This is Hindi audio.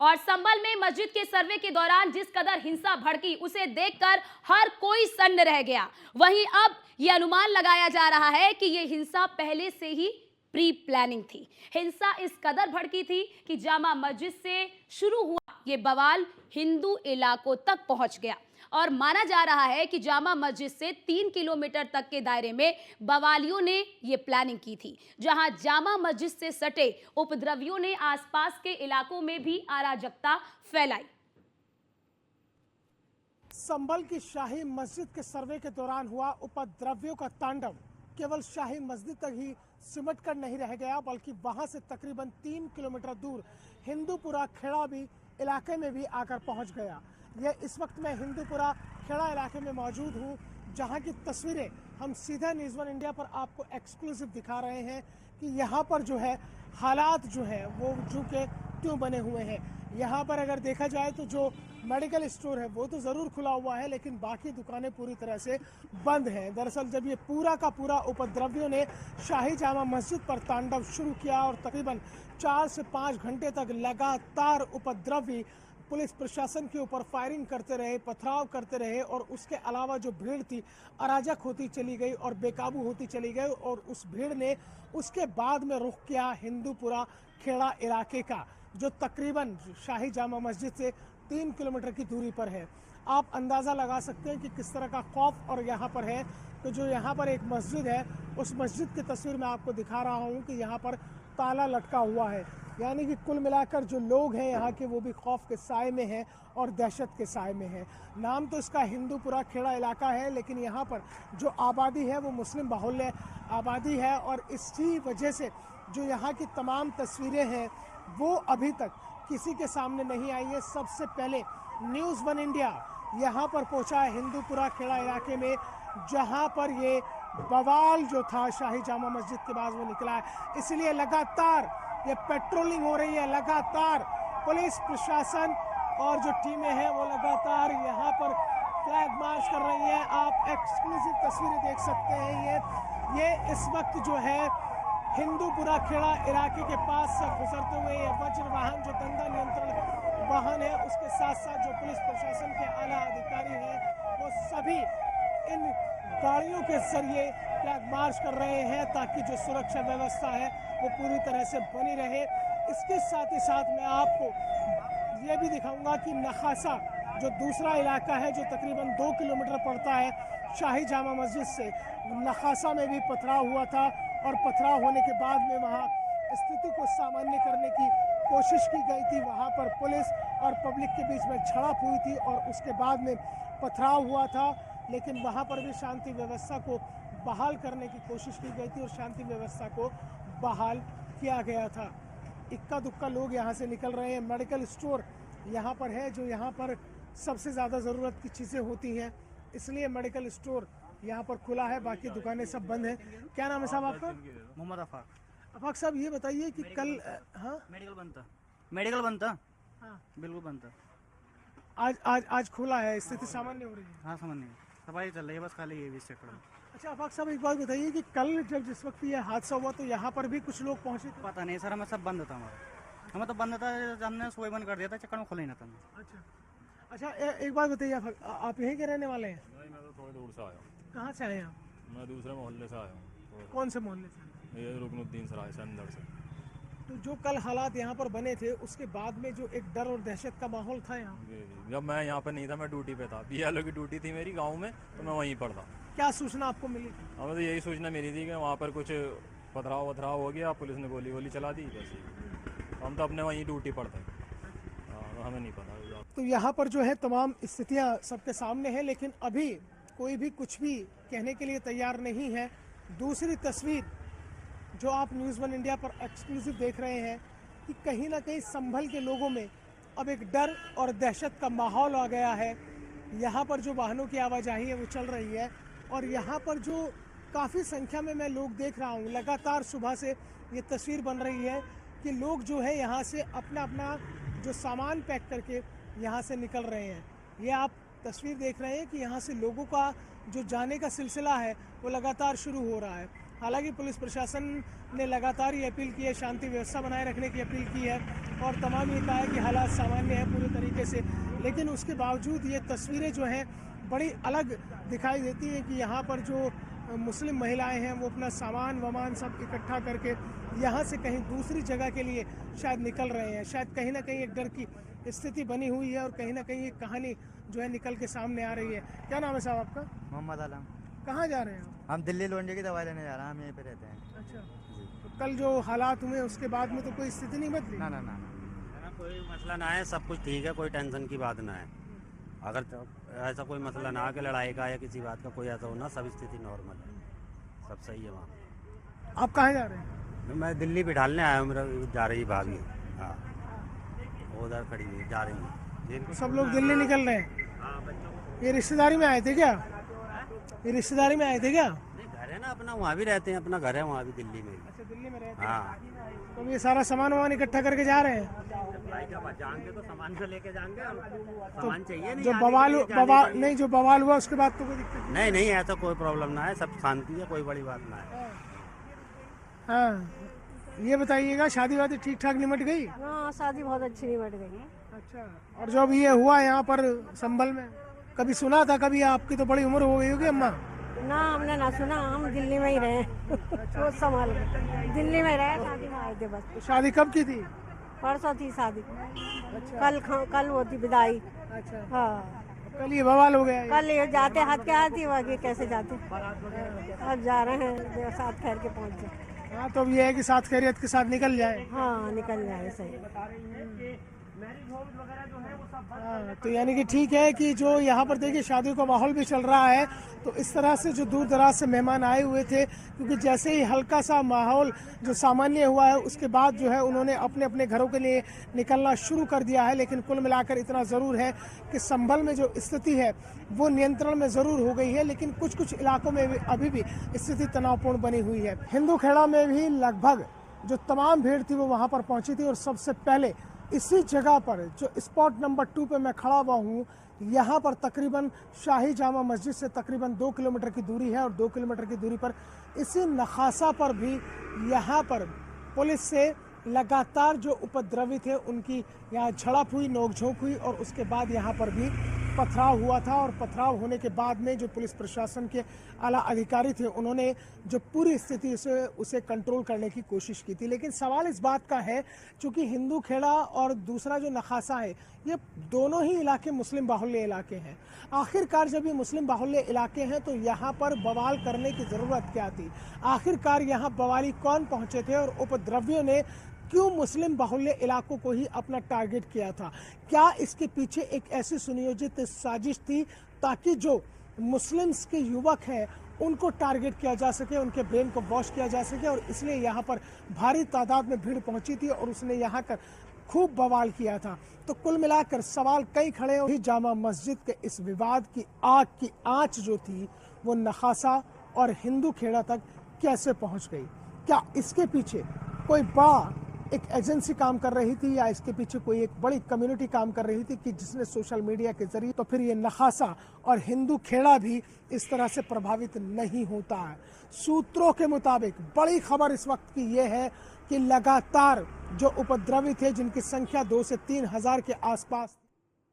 और संभल में मस्जिद के सर्वे के दौरान जिस कदर हिंसा भड़की उसे देखकर हर कोई सन्न रह गया। वहीं अब यह अनुमान लगाया जा रहा है कि यह हिंसा पहले से ही प्री प्लानिंग थी। हिंसा इस कदर भड़की थी कि जामा मस्जिद से शुरू हुआ ये बवाल हिंदू इलाकों तक पहुंच गया और माना जा रहा है कि जामा मस्जिद से 3 किलोमीटर तक के दायरे में बवालियों ने ये प्लानिंग की थी, जहां जामा मस्जिद से सटे उपद्रवियों ने आसपास के इलाकों में भी अराजकता फैलाई। संभल की शाही मस्जिद के सर्वे के दौरान हुआ उपद्रवियों का तांडव केवल शाही मस्जिद तक ही सिमट कर नहीं रह गया, बल्कि वहां से तकरीबन 3 किलोमीटर दूर हिंदूपुरा खेड़ा भी इलाके में भी आकर पहुंच गया। यह इस वक्त मैं हिंदूपुरा खेड़ा इलाके में मौजूद हूं, जहां की तस्वीरें हम सीधा न्यूज़ वन इंडिया पर आपको एक्सक्लूसिव दिखा रहे हैं कि यहां पर जो है हालात जो है वो जो के क्यों बने हुए हैं। यहाँ पर अगर देखा जाए तो जो मेडिकल स्टोर है वो तो ज़रूर खुला हुआ है, लेकिन बाकी दुकानें पूरी तरह से बंद हैं। दरअसल जब ये पूरा का पूरा उपद्रवियों ने शाही जामा मस्जिद पर तांडव शुरू किया और तकरीबन 4 से 5 घंटे तक लगातार उपद्रवी पुलिस प्रशासन के ऊपर फायरिंग करते रहे, पथराव करते रहे और उसके अलावा जो भीड़ थी अराजक होती चली गई और बेकाबू होती चली गई और उस भीड़ ने उसके बाद में रुख किया हिंदूपुरा खेड़ा इलाके का, जो तकरीबन शाही जामा मस्जिद से 3 किलोमीटर की दूरी पर है। आप अंदाज़ा लगा सकते हैं कि किस तरह का खौफ और यहाँ पर है। तो जो यहाँ पर एक मस्जिद है उस मस्जिद की तस्वीर मैं आपको दिखा रहा हूँ कि यहाँ पर ताला लटका हुआ है, यानी कि कुल मिलाकर जो लोग हैं यहाँ के वो भी खौफ के साए में हैं और दहशत के साए में हैं। नाम तो इसका हिंदूपुरा खेड़ा इलाका है, लेकिन यहाँ पर जो आबादी है वो मुस्लिम बाहुल्य आबादी है और इसी वजह से जो यहाँ की तमाम तस्वीरें हैं वो अभी तक किसी के सामने नहीं आई है। सबसे पहले न्यूज़ वन इंडिया यहाँ पर पहुँचा है हिंदूपुरा खेड़ा इलाके में, जहाँ पर ये बवाल जो था शाही जामा मस्जिद के बाद वो निकला है। इसलिए लगातार ये पेट्रोलिंग हो रही है, लगातार पुलिस प्रशासन और जो टीमें हैं वो लगातार यहाँ पर फ्लैग मार्च कर रही हैं। आप एक्सक्लूसिव तस्वीरें देख सकते हैं। ये इस वक्त जो है हिंदूपुरा खेड़ा इलाके के पास से गुजरते हुए ये वज्र वाहन जो दंगा नियंत्रण वाहन है उसके साथ साथ जो पुलिस प्रशासन के आला अधिकारी हैं वो सभी इन गाड़ियों के जरिए फ्लैग मार्च कर रहे हैं ताकि जो सुरक्षा व्यवस्था है वो पूरी तरह से बनी रहे। इसके साथ ही साथ मैं आपको ये भी दिखाऊंगा कि नखासा जो दूसरा इलाका है जो तकरीबन 2 किलोमीटर पड़ता है शाही जामा मस्जिद से, नखासा में भी पथराव हुआ था और पथराव होने के बाद में वहाँ स्थिति को सामान्य करने की कोशिश की गई थी। वहाँ पर पुलिस और पब्लिक के बीच में झड़प हुई थी और उसके बाद में पथराव हुआ था, लेकिन वहाँ पर भी शांति व्यवस्था को बहाल करने की कोशिश की गई थी और शांति व्यवस्था को बहाल किया गया था। इक्का दुक्का लोग यहाँ से निकल रहे हैं। मेडिकल स्टोर यहाँ पर है जो यहाँ पर सबसे ज़्यादा ज़रूरत की चीज़ें होती हैं, इसलिए मेडिकल स्टोर यहाँ पर खुला है, बाकी दुकानें सब बंद हैं। क्या नाम है साहब आपका? मोहम्मद अफाक। अफाक साहब ये बताइए कि कल हाँ मेडिकल बनता हाँ बिल्कुल बनता। आज आज आज खुला है, स्थिति सामान्य हो रही है। हाँ सामान्य सफाई चल रही है, बस खाली ये भी सेक्टर। अच्छा अफाक साहब एक बात बताइए कि कल जब जिस वक्त ये हादसा हुआ तो यहाँ पर भी कुछ लोग पहुँचे थे? पता नहीं सर, हमें सब बंद था, हमें तो बंद था, हमने सुबह बंद कर दिया था, चक्कर में खुला ही ना था। अच्छा एक बात बताइए आप यहीं के रहने वाले हैं? नहीं, मैं तो थोड़ी दूर से आया हूँ। कहाँ से आए आप? मैं दूसरे मोहल्ले से आया हूँ। कौन से मोहल्ले से? ये रुकनुद्दीन सराय से अंदर से। तो जो कल हालात यहाँ पर बने थे उसके बाद में जो एक डर और दहशत का माहौल था यहाँ, जब मैं यहाँ पे नहीं था, मैं ड्यूटी पे था, BLO की ड्यूटी थी मेरी गांव में, तो मैं वहीं पर था। क्या सूचना आपको मिली? हमें तो यही सूचना मिली थी कि वहाँ पर कुछ पथराव वथराव हो गया, पुलिस ने गोली वोली चला दी, बस हम तो अपने वहीं ड्यूटी पर थे, हमें नहीं पता। तो यहाँ पर जो है तमाम स्थितियाँ सबके सामने हैं, लेकिन अभी कोई भी कुछ भी कहने के लिए तैयार नहीं है। दूसरी तस्वीर जो आप न्यूज़ वन इंडिया पर एक्सक्लूसिव देख रहे हैं कि कहीं ना कहीं संभल के लोगों में अब एक डर और दहशत का माहौल आ गया है। यहाँ पर जो वाहनों की आवाजाही है वो चल रही है और यहाँ पर जो काफ़ी संख्या में मैं लोग देख रहा हूँ, लगातार सुबह से ये तस्वीर बन रही है कि लोग जो है यहाँ से अपना अपना जो सामान पैक करके यहाँ से निकल रहे हैं। ये आप तस्वीर देख रहे हैं कि यहाँ से लोगों का जो जाने का सिलसिला है वो लगातार शुरू हो रहा है। हालांकि पुलिस प्रशासन ने लगातार ये अपील की है, शांति व्यवस्था बनाए रखने की अपील की है और तमाम ये कहा है कि हालात सामान्य है पूरे तरीके से, लेकिन उसके बावजूद ये तस्वीरें जो हैं बड़ी अलग दिखाई देती हैं कि यहाँ पर जो मुस्लिम महिलाएं हैं वो अपना सामान वामान सब इकट्ठा करके यहाँ से कहीं दूसरी जगह के लिए शायद निकल रहे हैं। शायद कहीं ना कहीं एक डर की स्थिति बनी हुई है और कहीं ना कहीं एक कहानी जो है निकल के सामने आ रही है। क्या नाम है साहब आपका? मोहम्मद आलम। कहाँ जा रहे हैं आप? हम दिल्ली लोंडे की दवाई लेने जा रहे हैं, हम यहीं पे रहते हैं। अच्छा, तो कल जो हालात हुए उसके बाद में तो कोई स्थिति नहीं बदली? ना ना ना कोई मसला ना है, सब कुछ ठीक है, कोई टेंशन की बात ना है। अगर तो ऐसा कोई मसला ना है कि लड़ाई का या किसी बात का कोई ऐसा होना, सब स्थिति नॉर्मल है, सब सही है वहाँ। आप कहाँ जा रहे हैं? मैं दिल्ली पे ढालने आया हूँ, मेरा जा रही भाभी, हाँ उधर खड़ी हुई जा रही है। सब लोग दिल्ली निकल रहे हैं। ये रिश्तेदारी में आए थे क्या? ये रिश्तेदारी में आए थे क्या? नहीं, घर है ना अपना, वहाँ भी रहते हैं, अपना घर है वहाँ भी दिल्ली में। अच्छा, दिल्ली में रहते हैं। हाँ, तो ये सारा सामान वामान इकट्ठा करके जा रहे हैं। जाएंगे तो सामान से लेके जाएंगे, सामान चाहिए नहीं। जो नहीं, जो बवाल हुआ उसके बाद तो कोई दिक्कत नहीं नहीं, ऐसा कोई प्रॉब्लम ना है, सब शांति है, कोई बड़ी बात ना है। हाँ, ये बताइएगा शादी वादी ठीक ठाक निमट गई? हाँ, शादी बहुत अच्छी निमट गई। अच्छा, और जो अब ये हुआ यहाँ पर संभल में, कभी सुना था? कभी आपकी तो बड़ी उम्र हो गई होगी अम्मा? ना, हमने ना सुना, हम दिल्ली में ही रहे। वो संभाल दिल्ली में रहे, शादी में आए थे बस। तो शादी कब की थी? परसों थी शादी। अच्छा, कल वो थी विदाई। अच्छा, हाँ, कल ये बवाल हो गया। कल ये जाते हाथ के हाथ ही, आगे कैसे जाते। अब जा रहे हैं, साथ खैर के पहुँचे। हाँ, तो अब ये है कि साथ खैरियत के साथ निकल जाए। हाँ, निकल जाए सही। हाँ, तो यानी कि ठीक है कि जो यहाँ पर देखिए शादी का माहौल भी चल रहा है, तो इस तरह से जो दूर दराज से मेहमान आए हुए थे, क्योंकि जैसे ही हल्का सा माहौल जो सामान्य हुआ है उसके बाद जो है उन्होंने अपने अपने घरों के लिए निकलना शुरू कर दिया है। लेकिन कुल मिलाकर इतना ज़रूर है कि संभल में जो स्थिति है वो नियंत्रण में ज़रूर हो गई है, लेकिन कुछ कुछ इलाकों में भी अभी भी स्थिति तनावपूर्ण बनी हुई है। हिंदू खेड़ा में भी लगभग जो तमाम भीड़ थी वो वहाँ पर पहुँची थी और सबसे पहले इसी जगह पर जो स्पॉट नंबर 2 पे मैं खड़ा हुआ हूँ, यहाँ पर तकरीबन शाही जामा मस्जिद से तकरीबन 2 किलोमीटर की दूरी है और 2 किलोमीटर की दूरी पर इसी नखासा पर भी यहाँ पर पुलिस से लगातार जो उपद्रवी थे उनकी यहाँ झड़प हुई, नोकझोंक हुई और उसके बाद यहाँ पर भी पथराव हुआ था। और पथराव होने के बाद में जो पुलिस प्रशासन के आला अधिकारी थे उन्होंने जो पूरी स्थिति से उसे कंट्रोल करने की कोशिश की थी। लेकिन सवाल इस बात का है, चूँकि हिंदू खेड़ा और दूसरा जो नखासा है ये दोनों ही इलाके मुस्लिम बाहुल्य इलाके हैं। आखिरकार जब ये मुस्लिम बाहुल्य इलाके हैं तो यहाँ पर बवाल करने की ज़रूरत क्या थी? आखिरकार यहाँ बवाली कौन पहुँचे थे और उपद्रवियों ने क्यों मुस्लिम बाहुल्य इलाकों को ही अपना टारगेट किया था? क्या इसके पीछे एक ऐसी सुनियोजित साजिश थी ताकि जो मुस्लिम्स के युवक हैं उनको टारगेट किया जा सके, उनके ब्रेन को वॉश किया जा सके और इसलिए यहाँ पर भारी तादाद में भीड़ पहुंची थी और उसने यहाँ कर खूब बवाल किया था? तो कुल मिलाकर सवाल कई खड़े हुए। जामा मस्जिद के इस विवाद की आग की आंच जो थी वो नखासा और हिंदू खेड़ा तक कैसे पहुंच गई? क्या इसके पीछे कोई बड़ा एक एजेंसी काम कर रही थी या इसके पीछे कोई एक बड़ी कम्युनिटी काम कर रही थी कि जिसने सोशल मीडिया के जरिए, तो फिर ये नखासा और हिंदू खेड़ा भी इस तरह से प्रभावित नहीं होता है। सूत्रों के मुताबिक बड़ी खबर इस वक्त की ये है कि लगातार जो उपद्रवी थे जिनकी संख्या 2 से 3 हज़ार के आसपास